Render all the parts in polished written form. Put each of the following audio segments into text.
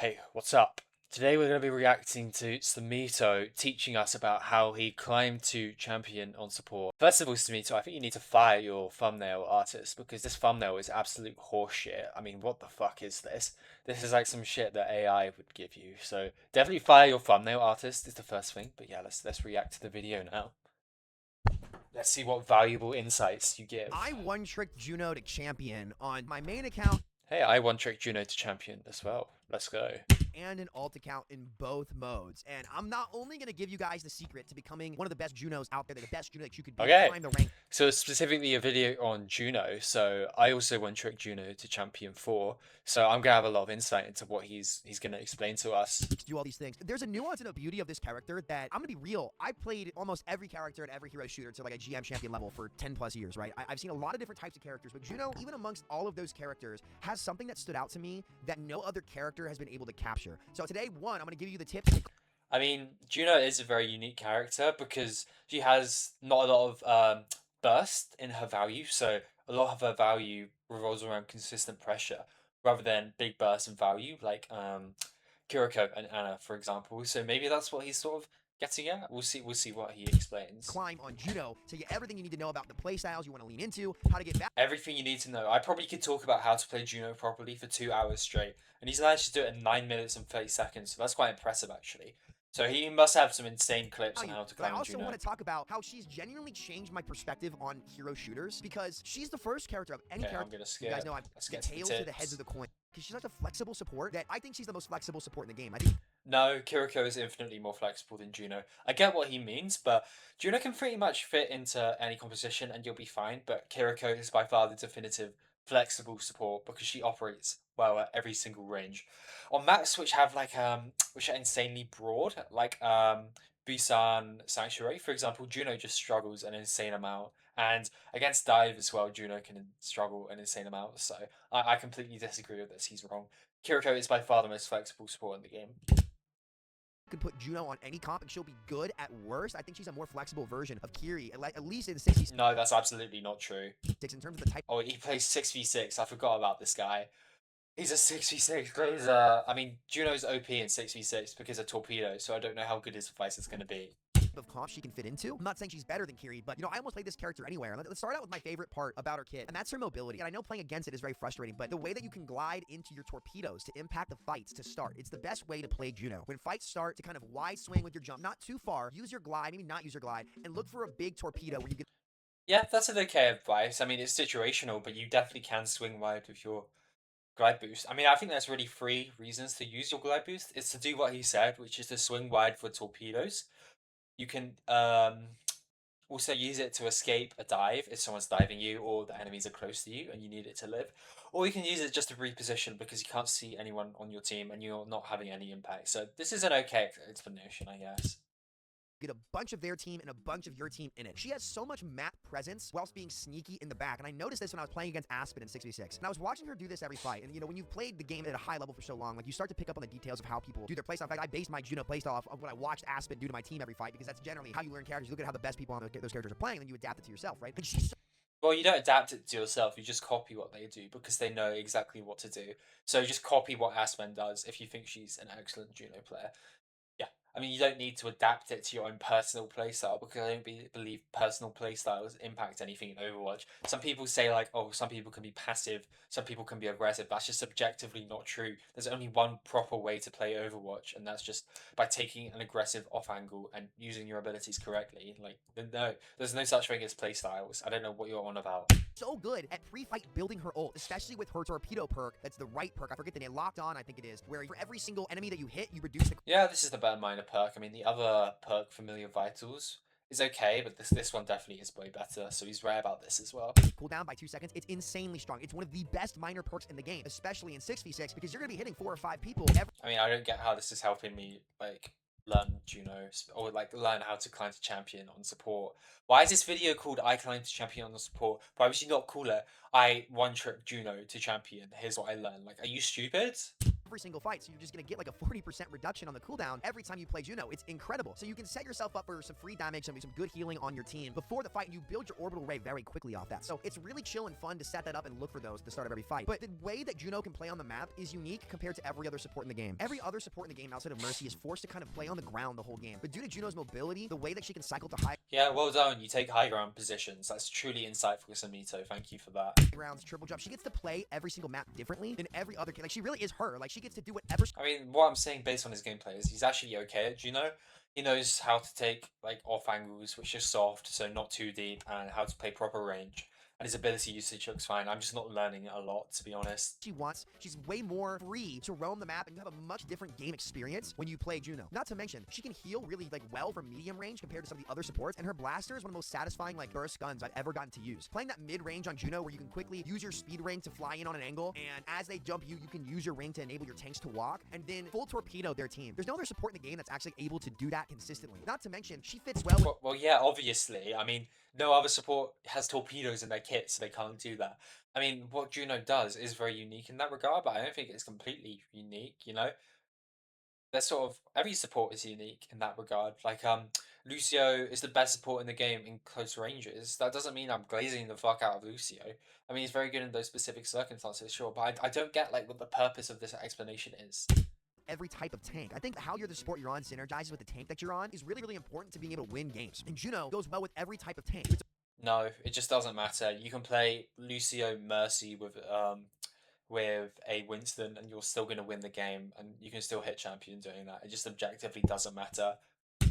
Hey, what's up? Today we're going to be reacting to Samito teaching us about how he climbed to champion on support. First of all, Samito, I think you need to fire your thumbnail artist because this thumbnail is absolute horseshit. I mean, what the fuck is this? This is like some shit that AI would give you. So definitely fire your thumbnail artist is the first thing. But yeah, let's react to the video now. Let's see what valuable insights you give. I one-tricked Juno to champion on my main account Hey, I one trick Juno to champion as well. Let's go. and an alt account in both modes. And I'm not only going to give you guys the secret to becoming one of the best Junos out there, the best Juno that you could be, Okay. climb the rank. So specifically a video on Juno. So I also one trick Juno to champion 4. So I'm gonna have a lot of insight into what he's gonna explain to us. Do all these things. There's a nuance and a beauty of this character that I'm gonna be real. I played almost every character and every hero shooter to like a GM champion level for 10 plus years, right? I've seen a lot of different types of characters, but Juno, even amongst all of those characters, has something that stood out to me that no other character has been able to capture. So today, I'm gonna give you the tips. I mean, Juno is a very unique character because she has not a lot of burst in her value. So a lot of her value revolves around consistent pressure rather than big bursts in value like Kiriko and Anna, for example. So maybe that's what he's sort of getting at. We'll see what he explains. Climb on Juno to get everything you need to know about the playstyles you want to lean into, how to get back. Everything you need to know. I probably could talk about how to play Juno properly for 2 hours straight, and he's managed to do it in 9 minutes and 30 seconds, so that's quite impressive actually. So he must have some insane clips on how to But I climb also Juno. want to talk about how she's genuinely changed my perspective on hero shooters because she's the first character of any Okay, I'm character. gonna You guys skip. know I'm Let's the get to the tails to the heads tips. of the coin because she's such a flexible support that I think she's the most flexible support in the game. I think No, Kiriko is infinitely more flexible than Juno. I get what he means, but Juno can pretty much fit into any composition and you'll be fine. But Kiriko is by far the definitive flexible support because she operates well at every single range. On maps which have like which are insanely broad, like Busan Sanctuary, for example, Juno just struggles an insane amount. And against Dive as well, Juno can struggle an insane amount. So I completely disagree with this. He's wrong. Kiriko is by far the most flexible support in the game. you could put Juno on any comp and she'll be good at worst. I think she's a more flexible version of Kiri, at least in 66 No, that's absolutely not true. in terms of the type. Oh, he plays 6v6. I forgot about this guy. He's a 6v6. I mean, Juno's OP in 6v6 because of torpedo, so I don't know how good his advice is going to be. Of comp she can fit into. I'm not saying she's better than Kiri, but I almost played this character anywhere. Let's start out with my favorite part about her kit, and that's her mobility. And I know playing against it is very frustrating, but the way that you can glide into your torpedoes to impact the fights to start, it's the best way to play Juno. When fights start, to kind of wide swing with your jump, not too far, use your glide, maybe not use your glide, and look for a big torpedo where you get. Yeah, that's an okay advice. I mean, it's situational, but you definitely can swing wide with your glide boost. I mean, I think there's really three reasons to use your glide boost. It's to do what he said, which is to swing wide for torpedoes. You can also use it to escape a dive if someone's diving you or the enemies are close to you and you need it to live. Or you can use it just to reposition because you can't see anyone on your team and you're not having any impact. So this is an okay explanation, I guess. Get a bunch of their team and a bunch of your team in it. She has so much map presence whilst being sneaky in the back. And I noticed this when I was playing against Aspen in 6v6. And I was watching her do this every fight. And when you've played the game at a high level for so long, like you start to pick up on the details of how people do their playstyle. In fact, I based my Juno playstyle off of what I watched Aspen do to my team every fight because that's generally how you learn characters. You look at how the best people on those characters are playing and then you adapt it to yourself, right? And she's Well, you don't adapt it to yourself, you just copy what they do because they know exactly what to do. So just copy what Aspen does if you think she's an excellent Juno player. Yeah, I mean, you don't need to adapt it to your own personal playstyle because I don't believe personal playstyles impact anything in Overwatch. Some people say, like, oh, some people can be passive, some people can be aggressive. That's just subjectively not true. There's only one proper way to play Overwatch, and that's just by taking an aggressive off angle and using your abilities correctly. Like, no, there's no such thing as playstyles. I don't know what you're on about. so good at pre-fight building her ult, especially with her torpedo perk. That's the right perk. I forget the name. Locked on, I think it is. Where for every single enemy that you hit, you reduce the Yeah, this is the better minor perk. I mean, the other perk, Familiar Vitals, is okay, but this one definitely is way better. So he's right about this as well. cooldown by 2 seconds. It's insanely strong. It's one of the best minor perks in the game, especially in 6v6, because you're going to be hitting 4 or 5 people every. I mean, I don't get how this is helping me like learn Juno or like learn how to climb to champion on support. Why is this video called "I climb to champion on the support"? Why would you not call it "I one trick Juno to champion"? Here's what I learned. Like, are you stupid? every single fight, so you're just gonna get like a 40% reduction on the cooldown every time you play Juno. It's incredible. So you can set yourself up for some free damage, some good healing on your team before the fight, and you build your orbital ray very quickly off that. So it's really chill and fun to set that up and look for those at the start of every fight. But the way that Juno can play on the map is unique compared to every other support in the game. Every other support in the game outside of Mercy is forced to kind of play on the ground the whole game. But due to Juno's mobility, the way that she can cycle to high Yeah, well done. You take high ground positions. That's truly insightful, Samito. Thank you for that. grounds, triple jump, she gets to play every single map differently than every other. Like, she really is her. Like, she gets to do whatever. I mean, what I'm saying based on his gameplay is he's actually okay at Juno. He knows how to take like off angles, which is soft, so not too deep, and how to play proper range. And his ability usage looks fine. I'm just not learning it a lot, to be honest. She wants. She's way more free to roam the map, and you have a much different game experience when you play Juno. Not to mention, she can heal really like well from medium range compared to some of the other supports, and her blaster is one of the most satisfying like burst guns I've ever gotten to use. Playing that mid range on Juno, where you can quickly use your speed ring to fly in on an angle, and as they jump you, you can use your ring to enable your tanks to walk, and then full torpedo their team. There's no other support in the game that's actually able to do that consistently. Not to mention, she fits well with Well, yeah, obviously. I mean, no other support has torpedoes in their kit, so they can't do that. I mean, what Juno does is very unique in that regard, but I don't think it's completely unique, you know? They're sort of every support is unique in that regard. Like Lucio is the best support in the game in close ranges. That doesn't mean I'm glazing the fuck out of Lucio. I mean he's very good in those specific circumstances, sure, but I don't get like what the purpose of this explanation is. every type of tank. I think how you're the support you're on synergizes with the tank that you're on is really, really important to being able to win games. And Juno goes well with every type of tank. No, it just doesn't matter. You can play Lucio Mercy with a Winston and you're still gonna win the game and you can still hit champion doing that. It just objectively doesn't matter.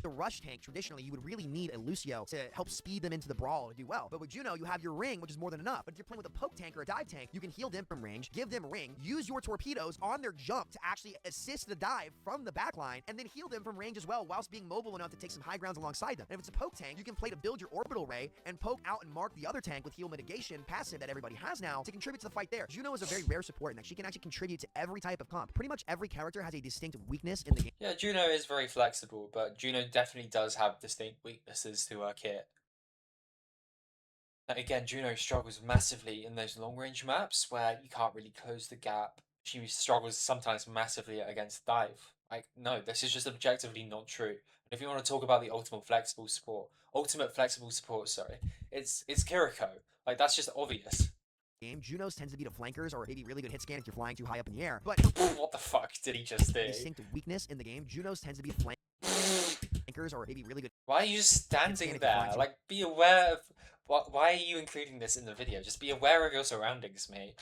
The rush tank, traditionally, you would really need a Lucio to help speed them into the brawl to do well. But with Juno, you have your ring, which is more than enough. But if you're playing with a poke tank or a dive tank, you can heal them from range, give them ring, use your torpedoes on their jump to actually assist the dive from the backline, and then heal them from range as well, whilst being mobile enough to take some high grounds alongside them. And if it's a poke tank, you can play to build your orbital ray and poke out and mark the other tank with heal mitigation passive that everybody has now to contribute to the fight there. Juno is a very rare support in that she can actually contribute to every type of comp. Pretty much every character has a distinct weakness in the game. Yeah, Juno is very flexible, but Juno definitely does have distinct weaknesses to her kit. Now, again, Juno struggles massively in those long range maps where you can't really close the gap. She struggles sometimes massively against dive. Like, no, this is just objectively not true. And if you want to talk about the ultimate flexible support, sorry, it's Kiriko. Like, that's just obvious. Game, Junos tends to be the flankers or maybe really good hit scan if you're flying too high up in the air. But what the fuck did he just do? Distinct weakness in the game, Junos tends to be flankers or maybe really good. Why are you just standing there? Like, be aware of why are you including this in the video? Just be aware of your surroundings, mate.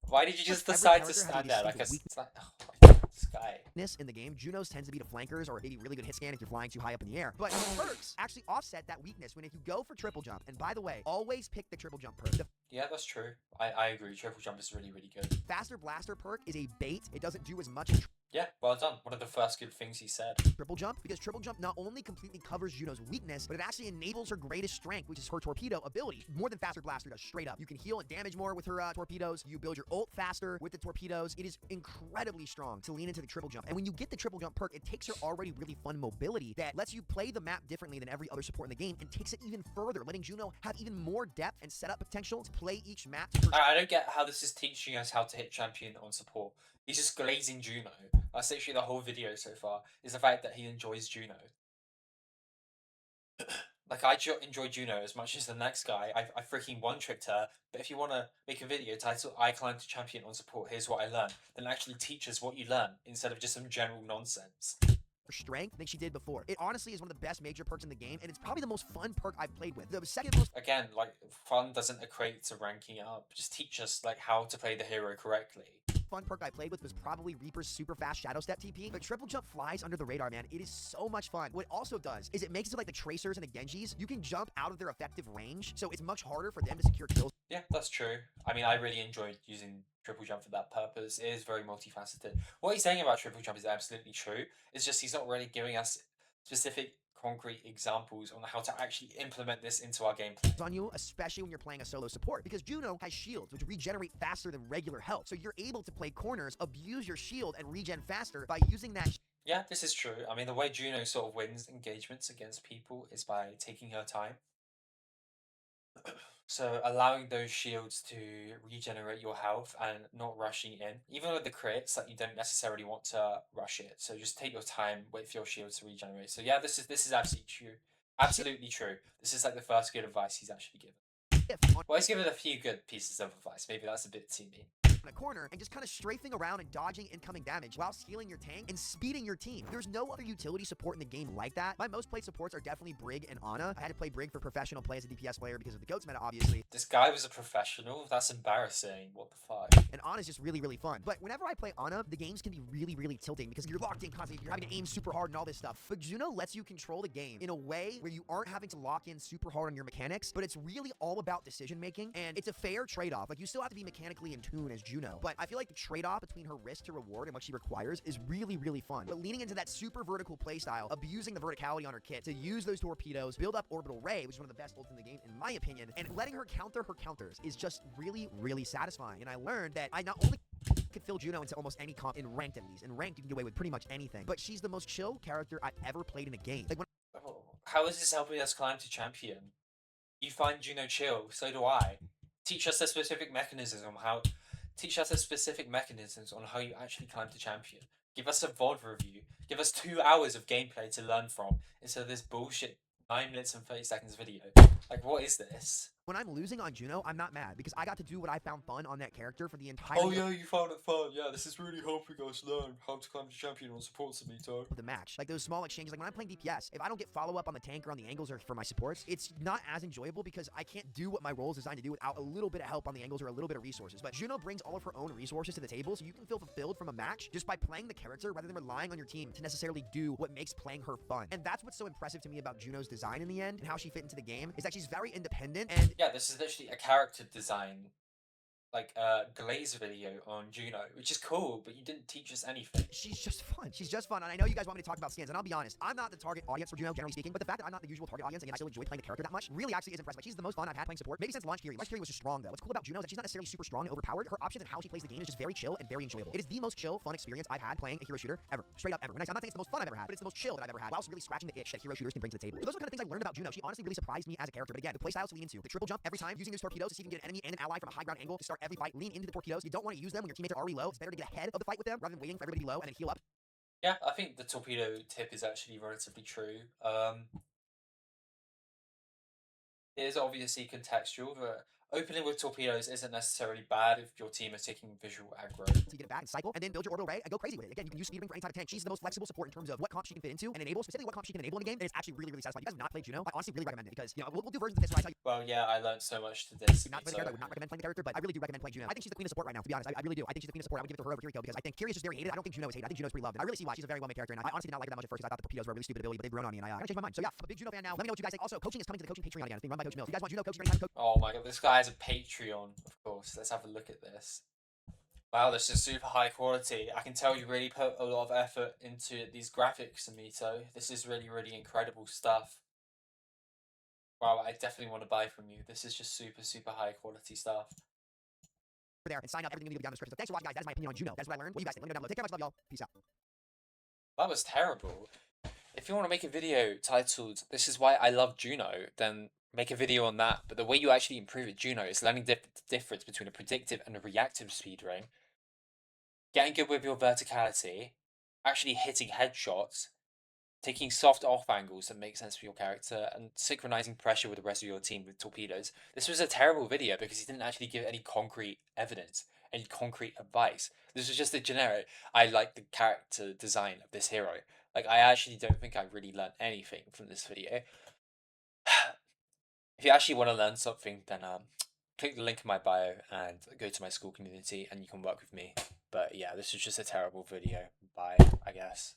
Why did you just decide to stand there like a oh, this guy? In the game, Junos tends to be the flankers or maybe really good hit scan if you're flying too high up in the air. But perks actually offset that weakness when if you go for triple jump. And by the way, always pick the triple jump perk. Yeah, that's true. I agree. Triple jump is really, really good. Faster blaster perk is a bait. It doesn't do as much. Yeah, well done. One of the first good things he said. Triple jump, because triple jump not only completely covers Juno's weakness, but it actually enables her greatest strength, which is her torpedo ability, more than faster blaster does, straight up. You can heal and damage more with her torpedoes. You build your ult faster with the torpedoes. It is incredibly strong to lean into the triple jump. And when you get the triple jump perk, it takes her already really fun mobility that lets you play the map differently than every other support in the game and takes it even further, letting Juno have even more depth and setup potential to play each map. I don't get how this is teaching us how to hit champion on support. He's just glazing Juno. That's literally the whole video so far, is the fact that he enjoys Juno. Like, I enjoy Juno as much as the next guy. I freaking one-tricked her, but if you want to make a video titled, I climbed to champion on support, here's what I learned, then actually teach us what you learn, instead of just some general nonsense. Strength than she did before. It honestly is one of the best major perks in the game, and it's probably the most fun perk I've played with. The second most... Again, like, fun doesn't equate to ranking up. Just teach us, like, how to play the hero correctly. Fun perk I played with was probably Reaper's super fast shadow step TP, but triple jump flies under the radar, man. It is so much fun. What it also does is it makes it like the Tracers and the Genjis. You can jump out of their effective range, so it's much harder for them to secure kills. Yeah, that's true. I mean, I really enjoyed using triple jump for that purpose. It is very multifaceted. What he's saying about triple jump is absolutely true. It's just he's not really giving us specific concrete examples on how to actually implement this into our gameplay. On you, especially when you're playing a solo support, because Juno has shields which regenerate faster than regular health, so you're able to play corners, abuse your shield, and regen faster by using that. Yeah, this is true. I mean, the way Juno sort of wins engagements against people is by taking her time. So allowing those shields to regenerate your health and not rushing in, even with the crits, like you don't necessarily want to rush it. So just take your time, wait for your shields to regenerate. So yeah, this is absolutely true, absolutely true. This is like the first good advice he's actually given. If on Well, he's given a few good pieces of advice. Maybe that's a bit too mean. a corner and just kind of strafing around and dodging incoming damage while healing your tank and speeding your team. There's no other utility support in the game like that. My most played supports are definitely Brig and Ana. I had to play Brig for professional play as a DPS player because of the GOATS meta, obviously. This guy was a professional. That's embarrassing. What the fuck? And Ana's just really, really fun. But whenever I play Ana, the games can be really, really tilting because you're locked in constantly. You're having to aim super hard and all this stuff. But Juno lets you control the game in a way where you aren't having to lock in super hard on your mechanics, but it's really all about decision making. And it's a fair trade-off. Like, you still have to be mechanically in tune as Juno. But I feel like the trade-off between her risk to reward and what she requires is really, really fun. But leaning into that super vertical playstyle, abusing the verticality on her kit to use those torpedoes, build up Orbital Ray, which is one of the best ults in the game, in my opinion, and letting her counter her counters is just really, really satisfying. And I learned that I not only could fill Juno into almost any comp, in ranked at least. In ranked, you can get away with pretty much anything. But she's the most chill character I've ever played in a game. Like, when Oh, how is this helping us climb to champion? You find Juno chill, so do I. Teach us the specific mechanisms on how. Teach us the specific mechanisms on how you actually climb to champion. Give us a VOD review. Give us 2 hours of gameplay to learn from instead of this bullshit 9 minutes and 30 seconds video. Like, what is this? when I'm losing on Juno, I'm not mad because I got to do what I found fun on that character for the entire Oh yeah, you found it fun. Yeah, this is really helping us learn how to climb to champion on support, Samito. of the match. Like those small exchanges, like when I'm playing DPS, if I don't get follow-up on the tank or on the angles or for my supports, it's not as enjoyable because I can't do what my role is designed to do without a little bit of help on the angles or a little bit of resources. But Juno brings all of her own resources to the table, so you can feel fulfilled from a match just by playing the character rather than relying on your team to necessarily do what makes playing her fun. And that's what's so impressive to me about Juno's design in the end and how she fit into the game, is that she's very independent and Yeah, this is literally a character design, like glaze video on Juno, which is cool, but you didn't teach us anything. she's just fun. She's just fun. And I know you guys want me to talk about skins, and I'll be honest, I'm not the target audience for Juno, generally speaking, but the fact that I'm not the usual target audience and I still enjoy playing the character that much really actually is impressive. Like, she's the most fun I've had playing support, maybe since Launch Fury. Launch Fury was just strong, though. What's cool about Juno is that she's not necessarily super strong and overpowered. Her options and how she plays the game is just very chill and very enjoyable. It is the most chill, fun experience I've had playing a hero shooter ever. Straight up ever. And I'm not saying it's the most fun I've ever had, but it's the most chill that I've ever had, whilst really scratching the itch that hero shooters can bring to the table. So those are the kind of things I learned about Juno. She honestly really surprised me as a character. But again, the playstyles to lean into, the triple jump every time, using those torpedoes to see if you can get an enemy and an ally from a high ground angle to start every fight. Lean into the torpedoes. You don't want to use them when your teammates are already low. It's better to get ahead of the fight with them rather than waiting for everybody to be low and then heal up. Yeah, I think the torpedo tip is actually relatively true. It is obviously contextual, but opening with torpedoes isn't necessarily bad if your team is taking visual aggro. So you get it back and cycle, and then build your orbital ray and go crazy with it. Again, you can use speed ring for any type of tank. She's the most flexible support in terms of what comp she can fit into and enable, specifically what comp she can enable in the game. And it's actually really, really satisfying. If you guys have not played Juno, I honestly really recommend it because, you know, we'll do versions of this where I tell you Well, yeah, I learned so much to this. not to play the character. I would not recommend playing the character, but I really do recommend playing Juno. I think she's the queen of support right now, to be honest. I really do. I think she's the queen of support. I would give it to her over Kiriko because I think Kyrie is just very hated. I don't think Juno is hated. I think Juno's pretty loved. And I really see why. She's a very well-made character, and I honestly did not like her that much at first because I thought the torpedoes were a really stupid ability, but they've grown on me, and I changed my mind. So yeah, I'm a big Juno fan now. Let me know what you guys think. Also, coaching is coming to the coaching Patreon again. It's being run by Coach Mills. If you guys want Juno coaching or any type of coach, Oh my god, this guy has a Patreon, of course. Let's have a look at this. Wow, this is super high quality. I can tell you really put a lot of effort into these graphics, Samito. This is really, really incredible stuff. Wow, I definitely want to buy from you. This is just super, super high quality stuff. there and sign up. Everything will be down in the description. So thanks for watching, guys. That is my opinion on Juno. That's what I learned. What do you guys think? Let me know down below. Take care, much love, y'all. Peace out. That was terrible. If you want to make a video titled "This is why I love Juno," then make a video on that. But the way you actually improve at Juno is learning the difference between a predictive and a reactive speed ring, getting good with your verticality, actually hitting headshots, taking soft off angles that make sense for your character, and synchronizing pressure with the rest of your team with torpedoes. This was a terrible video because he didn't actually give any concrete evidence, any concrete advice. This was just a generic, I like the character design of this hero. Like, I actually don't think I really learned anything from this video. If you actually want to learn something, then click the link in my bio and go to my school community and you can work with me. But yeah, this was just a terrible video. Bye, I guess.